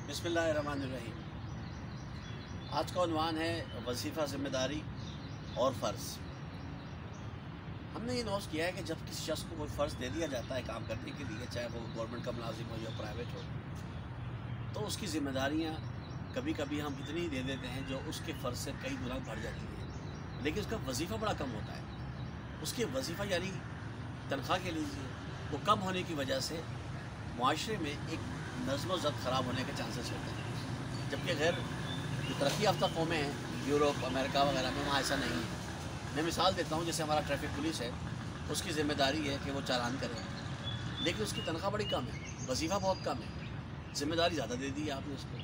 बिस्मिल्लाहिर्रहमानिर्रहीम। आज का उन्वान है वजीफ़ा, ज़िम्मेदारी और फ़र्ज़। हमने ये नोट किया है कि जब किसी शख्स को कोई फ़र्ज़ दे दिया जाता है काम करने के लिए, चाहे वो गवर्नमेंट का मुलाजिम हो या प्राइवेट हो, तो उसकी ज़िम्मेदारियाँ कभी कभी हम इतनी दे देते हैं जो उसके फ़र्ज़ से कई गुना बढ़ जाती हैं, लेकिन उसका वजीफ़ा बड़ा कम होता है। उसके वजीफ़ा यानी तनख्वाह के लीजिए, वो कम होने की वजह से मुआशरे में एक नज़्म ज़ब्त ख़राब होने के चांसेस होते हैं। जबकि गैर जो तरक्की याफ़्ता कौमें हैं, यूरोप, अमेरिका वगैरह में, वहाँ ऐसा नहीं है। मैं मिसाल देता हूँ, जैसे हमारा ट्रैफिक पुलिस है, उसकी ज़िम्मेदारी है कि वो चालान करे, लेकिन उसकी तनख्वाह बड़ी कम है, वजीफ़ा बहुत कम है, ज़िम्मेदारी ज़्यादा दे दी है आपने उसको।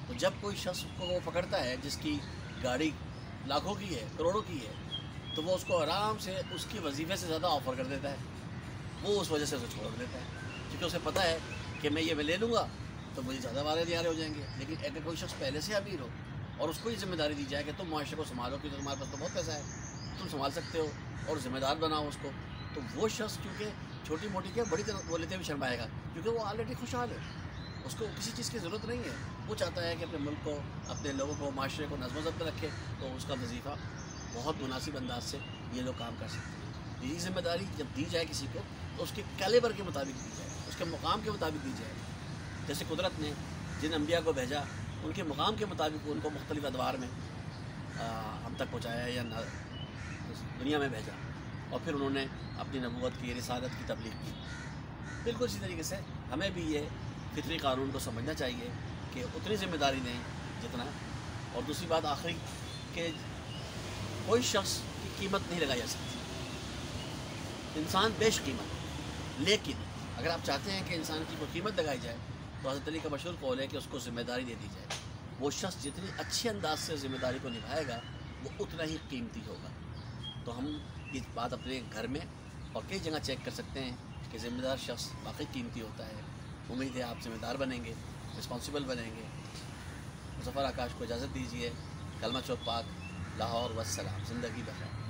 तो जब कोई शख्स को वो पकड़ता है जिसकी गाड़ी लाखों की है, करोड़ों की है, तो वो उसको आराम से उसकी वजीफ़े से ज़्यादा ऑफ़र कर देता है। वो उस वजह से उसे छोड़ देता है, क्योंकि उसे पता है कि मैं ये ले लूँगा तो मुझे ज़्यादा वारे दियारे हो जाएंगे। लेकिन अगर कोई शख्स पहले से अमीर हो और उसको ये ज़िम्मेदारी दी जाए कि तुम मुआशरे को संभालो, क्योंकि तुम्हारे पास तो बहुत पैसा है, तुम संभाल सकते हो और ज़िम्मेदार बनाओ उसको, तो वो शख्स क्योंकि छोटी मोटी क्या बड़ी तरह वो लेते हुए शर्माएगा, क्योंकि वो ऑलरेडी खुशहाल है, उसको किसी चीज़ की ज़रूरत नहीं है। वो चाहता है कि अपने मुल्क को, अपने लोगों को, माशरे को नज़्म ज़ब्त रखे, तो उसका वजीफ़ा बहुत मुनासिब अंदाज से ये लोग काम कर सकते हैं। यही ज़िम्मेदारी जब दी जाए किसी को, तो उसके कैलिबर के मुताबिक दी जाए, उसके मुकाम के मुताबिक दी जाए। जैसे कुदरत ने जिन अम्बिया को भेजा, उनके मुकाम के मुताबिक उनको मुख्तलिफ़ अदवार में हम तक पहुँचाया या दुनिया में भेजा, और फिर उन्होंने अपनी नबूवत की, रिसालत की तबलीग की। बिल्कुल इसी तरीके से हमें भी ये फितरी कानून को समझना चाहिए कि उतनी ज़िम्मेदारी दें जितना। और दूसरी बात आखिरी कि कोई शख्स की कीमत नहीं लगाई जा सकती, इंसान बेश कीमत है। लेकिन अगर आप चाहते हैं कि इंसान की कोई कीमत लगाई जाए, तो हज़रत अली का मशहूर कौल है कि उसको ज़िम्मेदारी दे दी जाए। वो शख्स जितनी अच्छे अंदाज से ज़िम्मेदारी को निभाएगा, वो उतना ही कीमती होगा। तो हम ये बात अपने घर में और कई जगह चेक कर सकते हैं कि ज़िम्मेदार शख्स वाकई कीमती होता है। उम्मीद है आप ज़िम्मेदार बनेंगे, रिस्पॉन्सिबल बनेंगे। मुज़फ़्फ़र आकाश को इजाज़त दीजिए। कलमा चौक पाक, लाहौर वस्सलाम। ज़िंदगी बख़ैर।